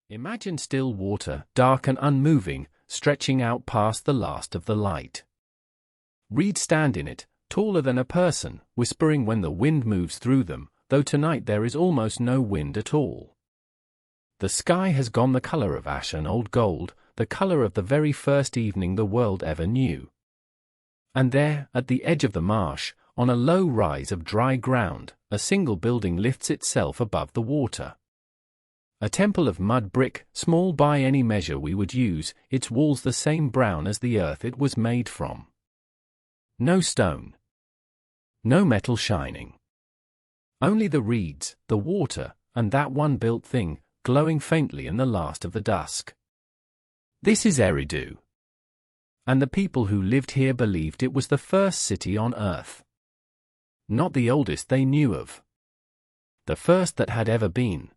Imagine still water, dark and unmoving, stretching out past the last of the light. Reeds stand in it, taller than a person, whispering when the wind moves through them, though tonight there is almost no wind at all. The sky has gone the color of ash and old gold, the color of the very first evening the world ever knew. And there, at the edge of the marsh, on a low rise of dry ground, a single building lifts itself above the water. A temple of mud brick, small by any measure we would use, its walls the same brown as the earth it was made from. No stone. No metal shining. Only the reeds, the water, and that one built thing, glowing faintly in the last of the dusk. This is Eridu. And the people who lived here believed it was the first city on earth. Not the oldest they knew of. The first that had ever been.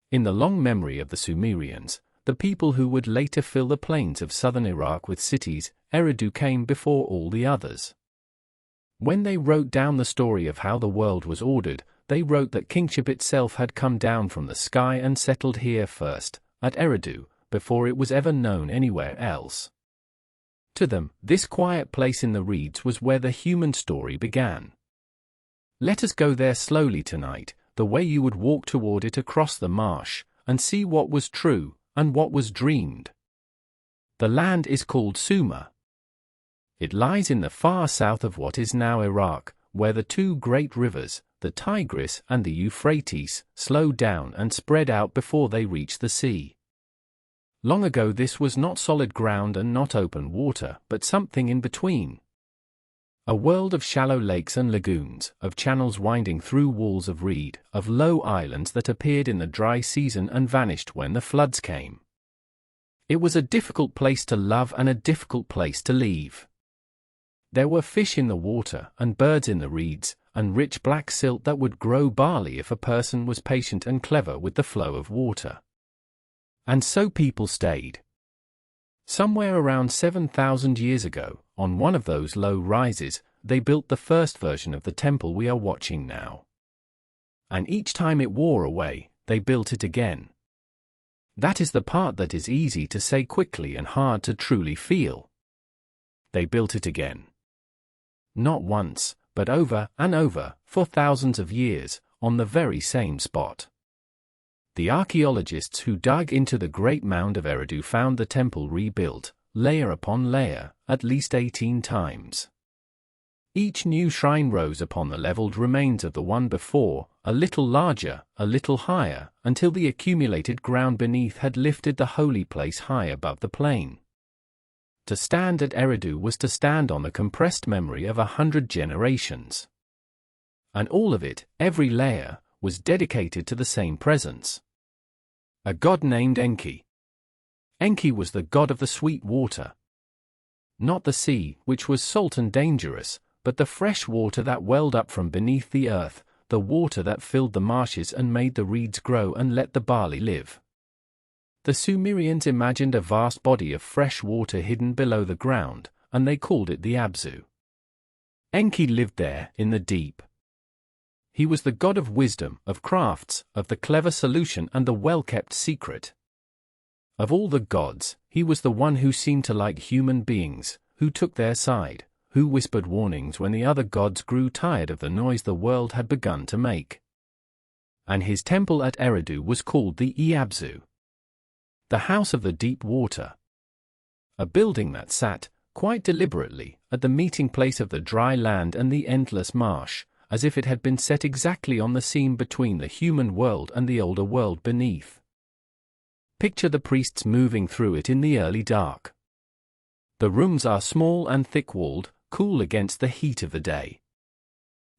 In the long memory of the Sumerians, the people who would later fill the plains of southern Iraq with cities, Eridu came before all the others. When they wrote down the story of how the world was ordered, they wrote that kingship itself had come down from the sky and settled here first, at Eridu, before it was ever known anywhere else. To them, this quiet place in the reeds was where the human story began. Let us go there slowly tonight, the way you would walk toward it across the marsh, and see what was true, and what was dreamed. The land is called Sumer. It lies in the far south of what is now Iraq, where the two great rivers, the Tigris and the Euphrates, slow down and spread out before they reach the sea. Long ago this was not solid ground and not open water, but something in between. A world of shallow lakes and lagoons, of channels winding through walls of reed, of low islands that appeared in the dry season and vanished when the floods came. It was a difficult place to love and a difficult place to leave. There were fish in the water, and birds in the reeds, and rich black silt that would grow barley if a person was patient and clever with the flow of water. And so people stayed. Somewhere around 7,000 years ago, on one of those low rises, they built the first version of the temple we are watching now. And each time it wore away, they built it again. That is the part that is easy to say quickly and hard to truly feel. They built it again. Not once, but over and over, for thousands of years, on the very same spot. The archaeologists who dug into the great mound of Eridu found the temple rebuilt, layer upon layer, at least 18 times. Each new shrine rose upon the leveled remains of the one before, a little larger, a little higher, until the accumulated ground beneath had lifted the holy place high above the plain. To stand at Eridu was to stand on the compressed memory of 100 generations. And all of it, every layer, was dedicated to the same presence. A god named Enki. Enki was the god of the sweet water. Not the sea, which was salt and dangerous, but the fresh water that welled up from beneath the earth, the water that filled the marshes and made the reeds grow and let the barley live. The Sumerians imagined a vast body of fresh water hidden below the ground, and they called it the Abzu. Enki lived there, in the deep. He was the god of wisdom, of crafts, of the clever solution and the well-kept secret. Of all the gods, he was the one who seemed to like human beings, who took their side, who whispered warnings when the other gods grew tired of the noise the world had begun to make. And his temple at Eridu was called the Abzu, the house of the deep water. A building that sat, quite deliberately, at the meeting place of the dry land and the endless marsh, as if it had been set exactly on the seam between the human world and the older world beneath. Picture the priests moving through it in the early dark. The rooms are small and thick-walled, cool against the heat of the day.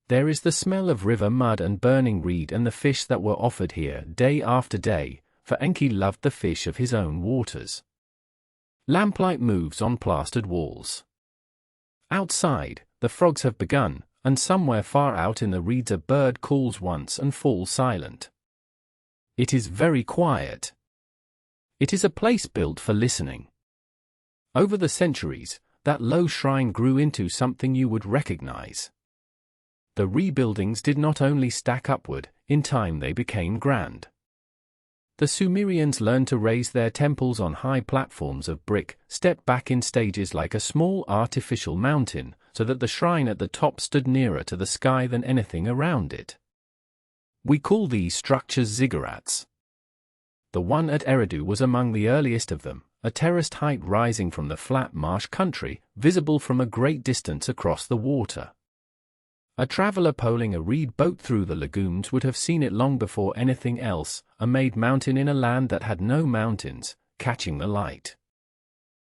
There is the smell of river mud and burning reed and the fish that were offered here day after day, for Enki loved the fish of his own waters. Lamplight moves on plastered walls. Outside, the frogs have begun, and somewhere far out in the reeds a bird calls once and falls silent. It is very quiet. It is a place built for listening. Over the centuries, that low shrine grew into something you would recognize. The rebuildings did not only stack upward, in time they became grand. The Sumerians learned to raise their temples on high platforms of brick, stepped back in stages like a small artificial mountain, so that the shrine at the top stood nearer to the sky than anything around it. We call these structures ziggurats. The one at Eridu was among the earliest of them, a terraced height rising from the flat marsh country, visible from a great distance across the water. A traveler poling a reed boat through the lagoons would have seen it long before anything else, a made mountain in a land that had no mountains, catching the light.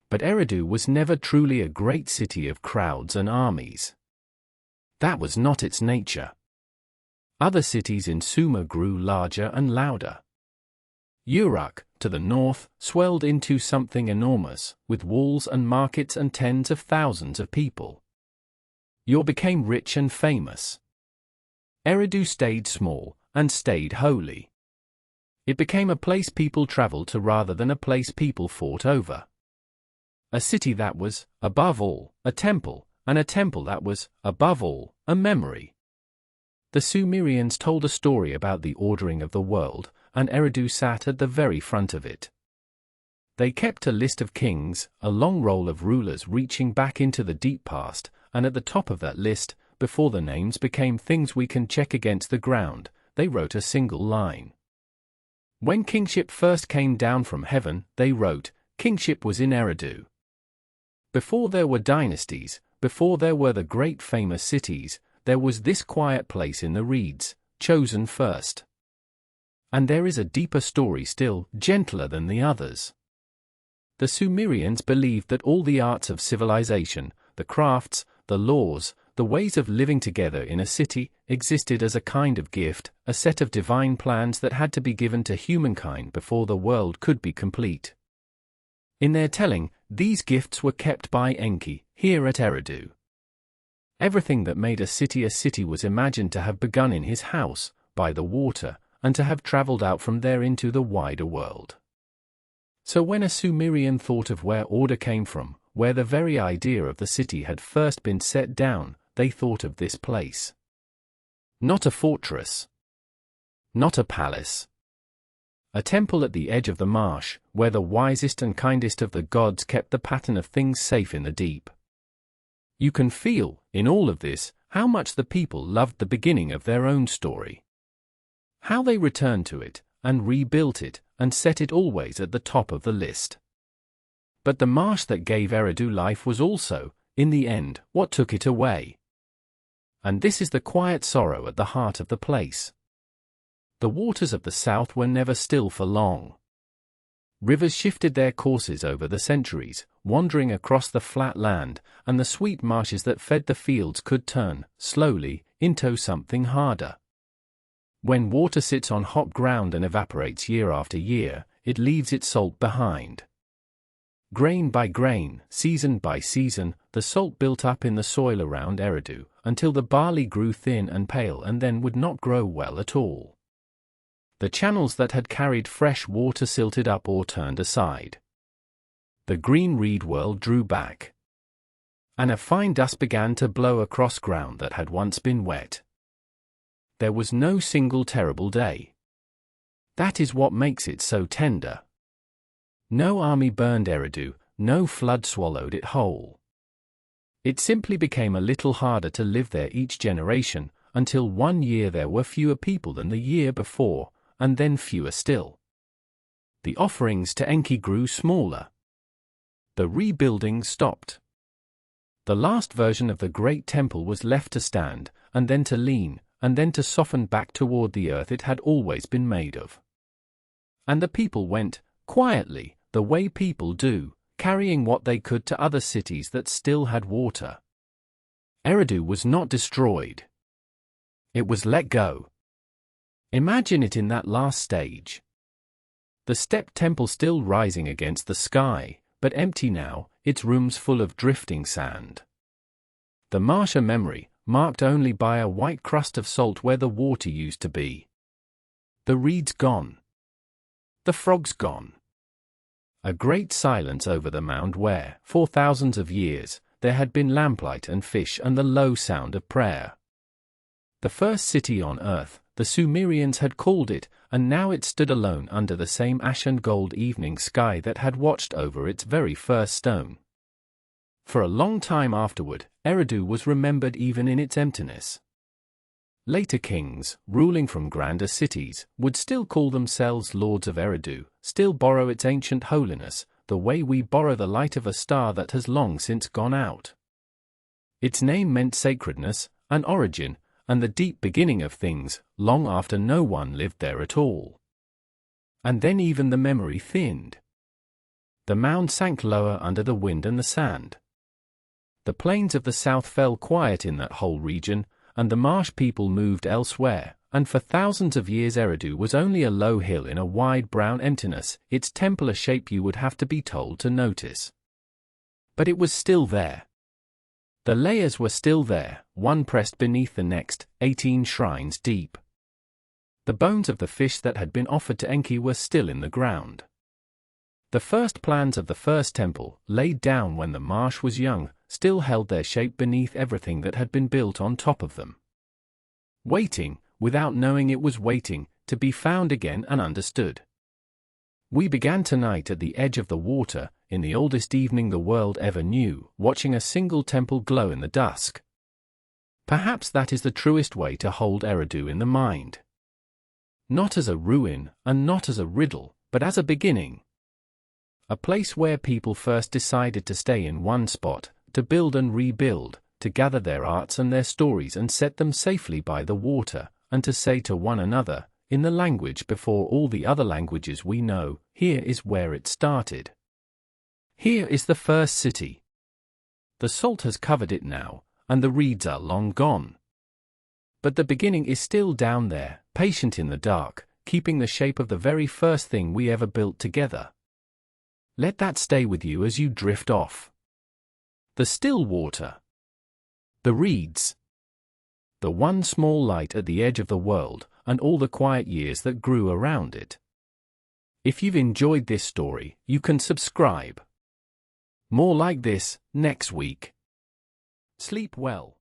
But Eridu was never truly a great city of crowds and armies. That was not its nature. Other cities in Sumer grew larger and louder. Uruk, to the north, swelled into something enormous, with walls and markets and tens of thousands of people. Ur became rich and famous. Eridu stayed small, and stayed holy. It became a place people traveled to rather than a place people fought over. A city that was, above all, a temple, and a temple that was, above all, a memory. The Sumerians told a story about the ordering of the world, and Eridu sat at the very front of it. They kept a list of kings, a long roll of rulers reaching back into the deep past, and at the top of that list, before the names became things we can check against the ground, they wrote a single line. When kingship first came down from heaven, they wrote, kingship was in Eridu. Before there were dynasties, before there were the great famous cities, there was this quiet place in the reeds, chosen first. And there is a deeper story still, gentler than the others. The Sumerians believed that all the arts of civilization, the crafts, the laws, the ways of living together in a city, existed as a kind of gift, a set of divine plans that had to be given to humankind before the world could be complete. In their telling, these gifts were kept by Enki, here at Eridu. Everything that made a city was imagined to have begun in his house, by the water, and to have traveled out from there into the wider world. So when a Sumerian thought of where order came from, where the very idea of the city had first been set down, they thought of this place. Not a fortress. Not a palace. A temple at the edge of the marsh, where the wisest and kindest of the gods kept the pattern of things safe in the deep. You can feel, in all of this, how much the people loved the beginning of their own story. How they returned to it, and rebuilt it, and set it always at the top of the list. But the marsh that gave Eridu life was also, in the end, what took it away. And this is the quiet sorrow at the heart of the place. The waters of the south were never still for long. Rivers shifted their courses over the centuries, wandering across the flat land, and the sweet marshes that fed the fields could turn, slowly, into something harder. When water sits on hot ground and evaporates year after year, it leaves its salt behind. Grain by grain, season by season, the salt built up in the soil around Eridu, until the barley grew thin and pale and then would not grow well at all. The channels that had carried fresh water silted up or turned aside. The green reed world drew back. And a fine dust began to blow across ground that had once been wet. There was no single terrible day. That is what makes it so tender. No army burned Eridu, no flood swallowed it whole. It simply became a little harder to live there each generation, until one year there were fewer people than the year before, and then fewer still. The offerings to Enki grew smaller. The rebuilding stopped. The last version of the great temple was left to stand, and then to lean, and then to soften back toward the earth it had always been made of. And the people went, quietly, the way people do, carrying what they could to other cities that still had water. Eridu was not destroyed. It was let go. Imagine it in that last stage. The step temple still rising against the sky, but empty now, its rooms full of drifting sand. The marsh a memory, marked only by a white crust of salt where the water used to be. The reeds gone. The frogs gone. A great silence over the mound where, for thousands of years, there had been lamplight and fish and the low sound of prayer. The first city on earth, the Sumerians had called it, and now it stood alone under the same ash and gold evening sky that had watched over its very first stone. For a long time afterward, Eridu was remembered even in its emptiness. Later kings, ruling from grander cities, would still call themselves lords of Eridu, still borrow its ancient holiness, the way we borrow the light of a star that has long since gone out. Its name meant sacredness, an origin, and the deep beginning of things, long after no one lived there at all. And then even the memory thinned. The mound sank lower under the wind and the sand. The plains of the south fell quiet in that whole region, and the Marsh people moved elsewhere, and for thousands of years Eridu was only a low hill in a wide brown emptiness, its temple a shape you would have to be told to notice. But it was still there. The layers were still there, one pressed beneath the next, 18 shrines deep. The bones of the fish that had been offered to Enki were still in the ground. The first plans of the first temple, laid down when the marsh was young, still held their shape beneath everything that had been built on top of them. Waiting, without knowing it was waiting, to be found again and understood. We began tonight at the edge of the water, in the oldest evening the world ever knew, watching a single temple glow in the dusk. Perhaps that is the truest way to hold Eridu in the mind. Not as a ruin, and not as a riddle, but as a beginning. A place where people first decided to stay in one spot, to build and rebuild, to gather their arts and their stories and set them safely by the water, and to say to one another, in the language before all the other languages we know, here is where it started. Here is the first city. The salt has covered it now, and the reeds are long gone. But the beginning is still down there, patient in the dark, keeping the shape of the very first thing we ever built together. Let that stay with you as you drift off. The still water. The reeds. The one small light at the edge of the world, and all the quiet years that grew around it. If you've enjoyed this story, you can subscribe. More like this, next week. Sleep well.